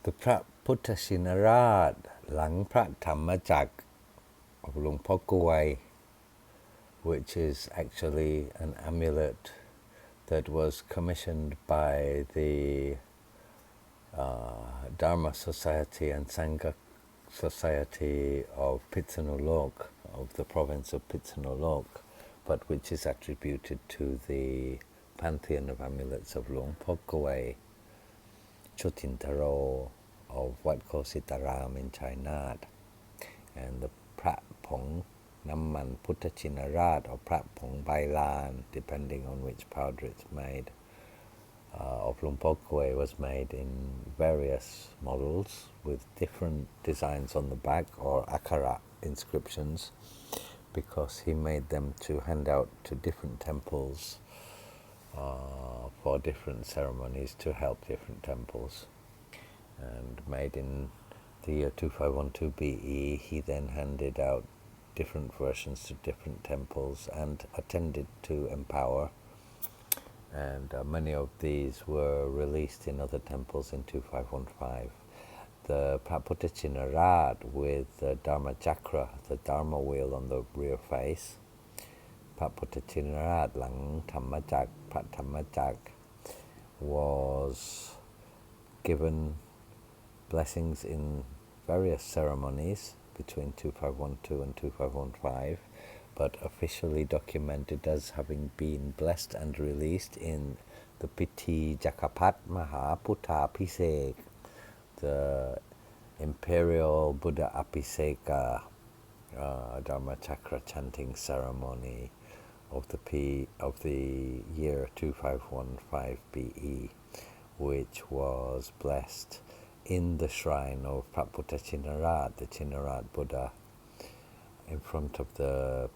The Pra Putta Chinarat, Hlang Pra Dhamma Chakra of LP Guay, which is actually an amulet that was commissioned by the Dharma Society and Sangha Society of Pitsanuloke, of the province of Pitsanuloke, but which is attributed to the pantheon of amulets of LP Guay, Chutintaro of Wat Kositaram in China, and the Pra Putta Chinarat or Pra Bailan, depending on which powder it's made, of LP Guay was made in various models with different designs on the back or akara inscriptions, because he made them to hand out to different temples for different ceremonies to help different temples. And made in the year 2512 BE, he then handed out different versions to different temples and attended to empower. And many of these were released in other temples in 2515. The Pra Putta Chinarat with the Dharma Chakra, the Dharma wheel on the rear face, Pra Putta Chinarat Hlang Dhamma Chak, Pra Dhamma Chak, was given blessings in various ceremonies between 2512 and 2515, but officially documented as having been blessed and released in the Piti Jakapat Mahaputa Pisek, the Imperial Buddha Abhiseka Dharma Chakra chanting ceremony of the year 2515 BE, which was blessed in the shrine of Pra Putta Chinarat, the Chinarat Buddha, in front of the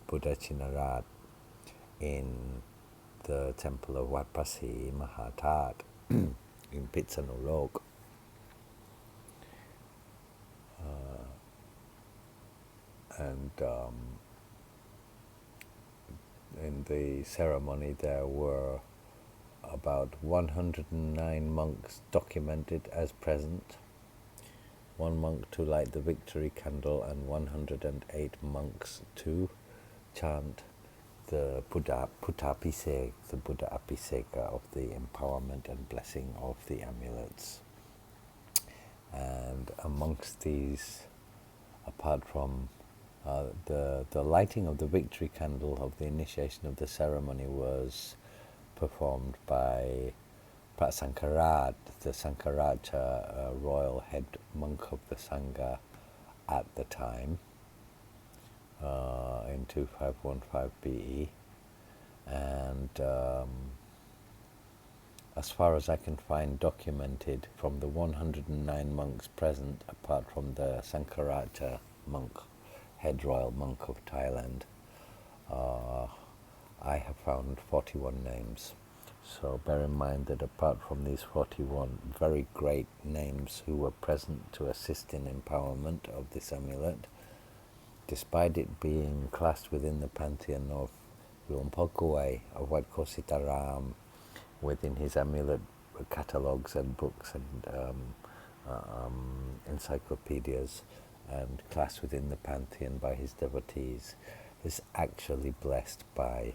Buddha Chinarat in the temple of Wat Mahatat in Pitsanuloke. And in the ceremony there were about 109 monks documented as present, 1 monk to light the victory candle, and 108 monks to chant the Buddha Abhiseka, the Buddha Abhiseka of the empowerment and blessing of the amulets. And amongst these, apart from the lighting of the victory candle of the initiation of the ceremony was performed by Pra Sankarat, the Sankaracha royal head monk of the Sangha at the time, in 2515 BE. And as far as I can find documented, from the 109 monks present, apart from the Sankaracha monk, head royal monk of Thailand, I have found 41 names. So bear in mind that apart from these 41 very great names who were present to assist in empowerment of this amulet, despite it being classed within the pantheon of LP Guay, of Wat Kositaram, within his amulet catalogues and books and encyclopedias, and classed within the pantheon by his devotees, is actually blessed by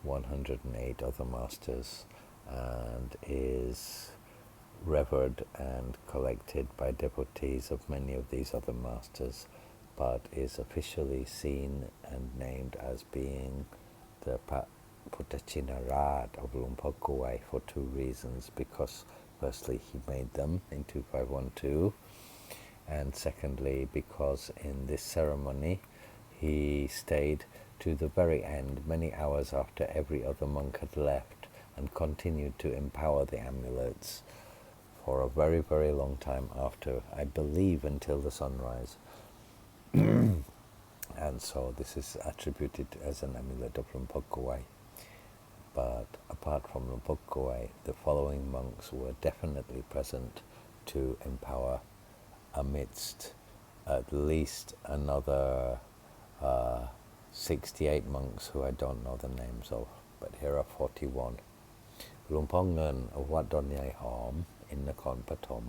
108 other masters and is revered and collected by devotees of many of these other masters, but is officially seen and named as being the Pra Putta Chinarat of LP Guay for two reasons: because firstly he made them in 2512, and secondly because in this ceremony he stayed to the very end, many hours after every other monk had left, and continued to empower the amulets for a very, very long time after, I believe until the sunrise. And so this is attributed as an amulet of LP Guay. But apart from LP Guay, the following monks were definitely present to empower, amidst at least another 68 monks who I don't know the names of, but here are 41. Lumpong Ngan of Wat Don Nhai Hom in Nakhon Pathom,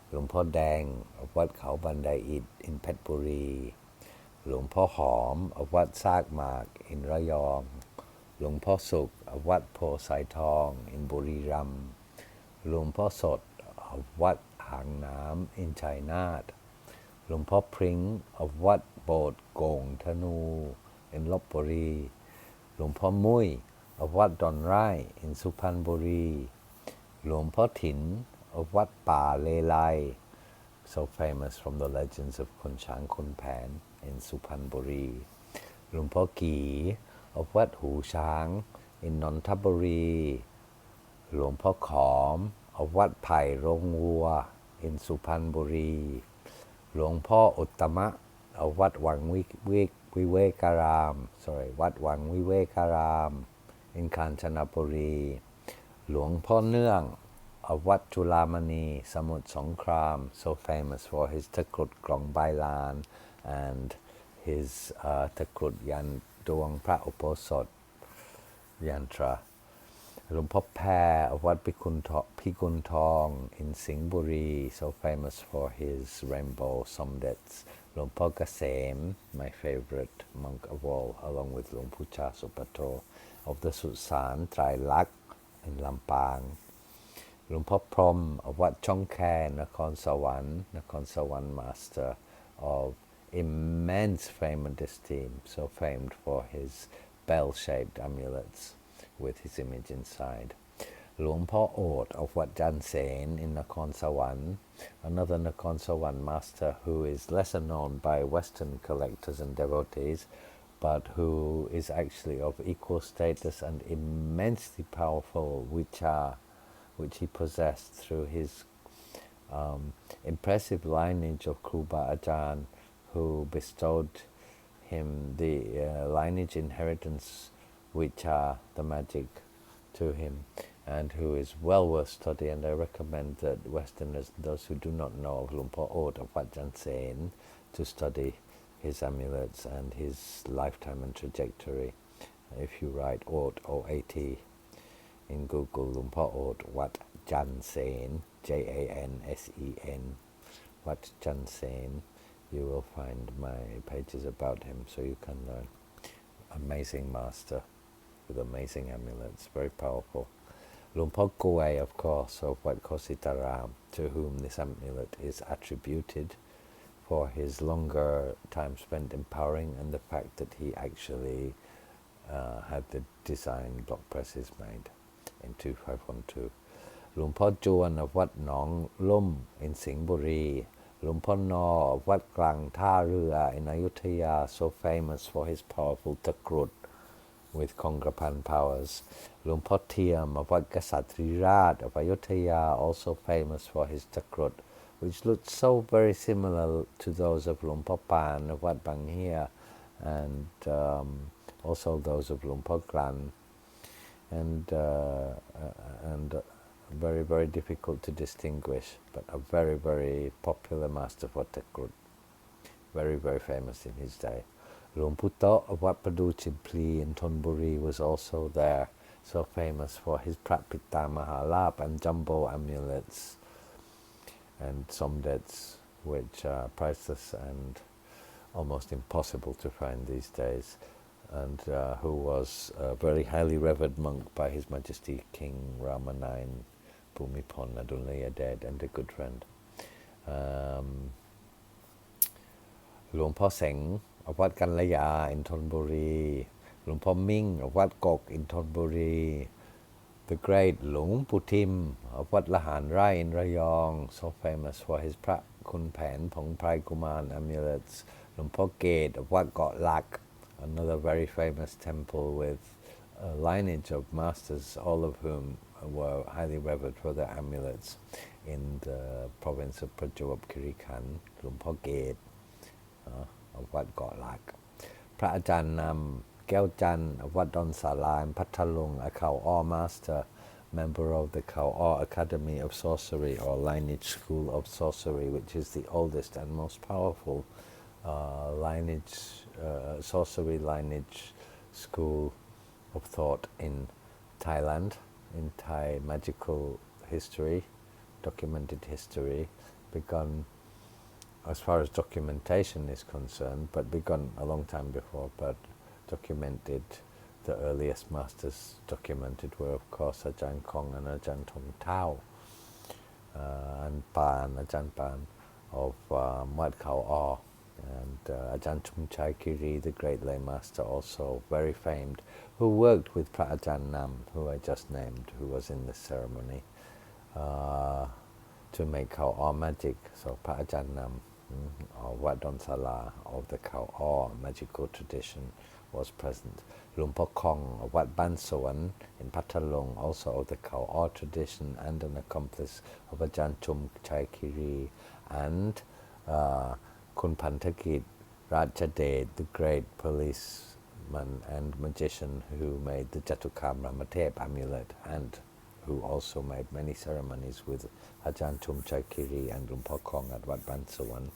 หลวงพ่อแดง of Wat Khao Bandai It in Phetpuri, หลวงพ่อหอม of Wat Sak Mak in Rayong, หลวงพ่อสุข of Wat Po Sai Thong in Buriram, หลวงพ่อสด of Wat Hang Nam in Chainat, หลวงพ่อพริ้ง of Wat Bod Gong Thanu in Lopburi, หลวงพ่อมุ้ย of Wat Don Rai in Suphanburi, หลวงพ่อถิน of Wat Pa Le Lai, so famous from the legends of Khun Chang Khun Pan in Suphanburi, หลวงพ่อกี of Wat Hu Chang in Nonthaburi, หลวงพ่อขอม of Wat Pai Rong Waw in Suphanburi, หลวงพ่ออุตตมะ of Wat Wang Vivekaram, Wat Wang Vivekaram in Kanchanaburi, หลวงพ่อเนื่อง of Wat Chulamani, Samut Songkram, so famous for his Takrut Klong Bailan and his Takrut Yan Dwang Pra Uposot Yantra, หลวงพ่อแพร of Wat Pikun Thong in Singburi, so famous for his rainbow somdets, หลวงพ่อเกษม my favorite monk of all, along with หลวงปู่ชาสุปโท of the Susan Trai Lak in Lampang, หลวงพ่อพรหม of Wat Chong Khae, Nakhon Sawan master of immense fame and esteem, so famed for his bell-shaped amulets with his image inside. หลวงพ่อโอด of Wat Jan Sen in Nakhon Sawan, another Nakhon Sawan master who is lesser known by Western collectors and devotees, but who is actually of equal status and immensely powerful which he possessed through his impressive lineage of Kruba Ajahn, who bestowed him the lineage inheritance the magic to him, and who is well worth study. And I recommend that Westerners, those who do not know of Luang Por Ot of Wat Jan Sen, to study his amulets and his lifetime and trajectory. If you write Ot, O-A-T, in Google, Luang Por Ot Wat Jan Sen, Jan-Sen, Wat Jan Sen, you will find my pages about him, so you can learn. Amazing master with amazing amulets, very powerful. LP Guay, of course, of Wat Kositaram, to whom this amulet is attributed for his longer time spent empowering and the fact that he actually had the design block presses made in 2512. LP Juan of Wat Nong Lum in Singburi, LP No of Wat Klang Tha Rua in Ayutthaya, so famous for his powerful takrut with Kongrapan powers. LP Thiam of Wat Kositaram of Ayutthaya, also famous for his takrut, which looked so very similar to those of LP Pan of Wat Bang Hia, and also those of LP Klan, and very, very difficult to distinguish, but a very, very popular master for takrut, very, very famous in his day. Luang Puto of Wat Padu Chimpli in Thonburi was also there, so famous for his Pra Putta Mahalap and jumbo amulets and somdets, which are priceless and almost impossible to find these days, and who was a very highly revered monk by His Majesty King Rama IX Bhumibol Adulyadej, and a good friend. Luang Po Seng of Wat Kanlaya in Thonburi, Luang Po Ming of Wat Kok in Thonburi, the great Luang Putim of Wat Lahan Rai in Rayong, so famous for his Pra Kun Pan Pong Prai Kuman amulets, Luang Po Gate of Wat Got Lak, another very famous temple with a lineage of masters, all of whom were highly revered for their amulets in the province of Prachuap Khiri Khan, Luang Po Gate of Wat Got Lak. Pra Ajahn Nam Keo Chan of Wat Don Sala in Pathalung, a Khao Aw master, member of the Khao Aw Academy of Sorcery or Lineage School of Sorcery, which is the oldest and most powerful sorcery lineage school of thought in Thailand, in Thai magical history, documented history, begun as far as documentation is concerned, but begun a long time before, but documented, the earliest masters documented were of course Ajahn Kong and Ajahn Tong Tao, and Ajahn Pan of Wat Khao, and Ajahn Chum Chai Kiri, the great lay master, also very famed, who worked with Pra Ajahn Nam, who I just named, who was in this ceremony, to make Khao magic. So Pra Ajahn Nam, or Wat Don Sala of the Khao magical tradition, was present. Luang Por Kong of Wat Ban Sawan in Pathalong, also of the Khao tradition, and an accomplice of Ajahn Chum Chai Kiri, and Kun Panthakit Rajadet, the great policeman and magician who made the Jatukam Ramatep amulet, and who also made many ceremonies with Ajahn Chum Chai Kiri and Luang Por Kong at Wat Ban Sawan.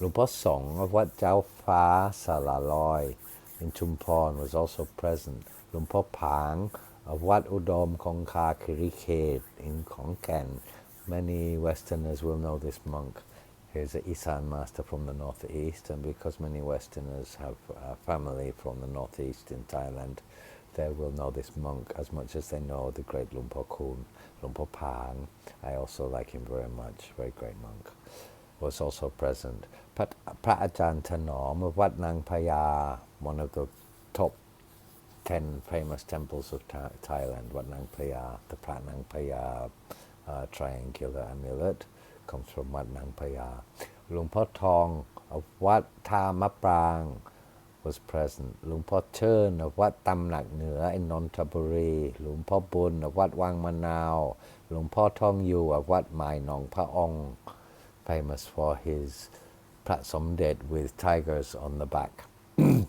Luang Por Song of Wat Chao Pha Salaloi in Chumpon was also present. Luang Por Pang of Wat Udom Kong Kha Kiri Khet in Khon Kaen. Many Westerners will know this monk. He's an Isan master from the northeast, and because many Westerners have family from the northeast in Thailand, they will know this monk as much as they know the great Luang Por Kun. Luang Por Pang, I also like him very much, very great monk, was also present. Pra Ajahn Tanom of Wat Nang Paya, one of the top 10 famous temples of Thailand, Wat Nang Paya, the Pra Nang Paya triangular amulet, comes from Wat Nang Paya. Luang Por Thong of Wat Tha Ma Prang was present. Luang Por Chern of Wat Tam Nak Nua in Nonthaburi. Luang Por Bun of Wat Wang Manao. Luang Por Thong Yu of Wat Mai Nong Pa Ong, famous for his Prat Somdet with tigers on the back. And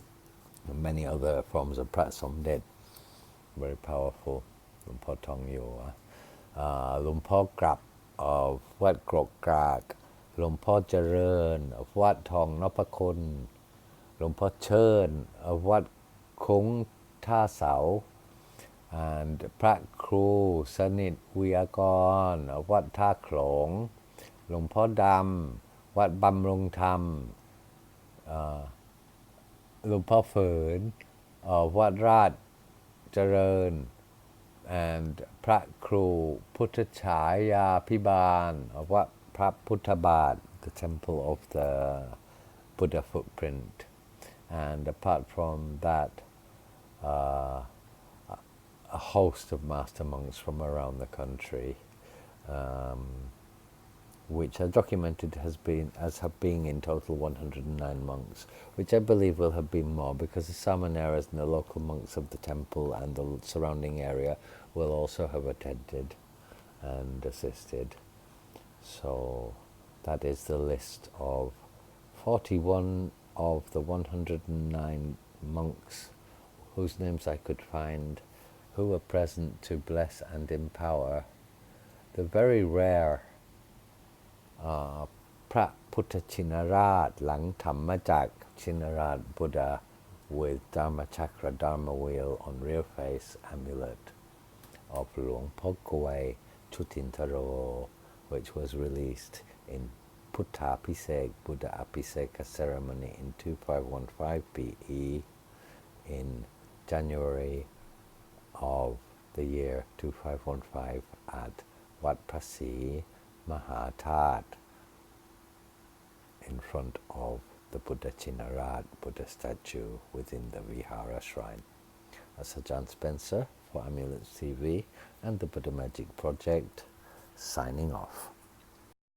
many other forms of Prat Somdet, very powerful. Luang Por Thong Yu. Luang Por Grap of Wat Krok Krak. Luang Por Jaren of Wat Thong Nopakun. Luang Por Chern of Wat Kung Tha Sao, and Prat Kru Sanit Vuyakon of Wat Tha Klong. Luang Por Dam, Wat Bam Rung Tham, Luang Por Phern of Wat Rat Jaren, and Prat Kru Putta Chinarat of Wat Pra Putta Bat, the temple of the Buddha footprint. And apart from that, a host of master monks from around the country, which are documented as have been in total 109 monks, which I believe will have been more, because the Samaneras and the local monks of the temple and the surrounding area will also have attended and assisted. So that is the list of 41 of the 109 monks whose names I could find, who were present to bless and empower the very rare Pra Putta Chinarat, Hlang Dhamma Jak Chinarat Buddha with Dharma Chakra, Dharma wheel on rear face amulet of Luang Por Guay Chutintaro, which was released in Putta Pisek, Buddha Apiseka ceremony in 2515 BE in January of the year 2515 at Wat Pasi Mahatat, in front of the Buddha Chinarat, Buddha statue within the Vihara shrine. That's Ajahn Spencer for Amulet TV and the Buddha Magic Project, signing off.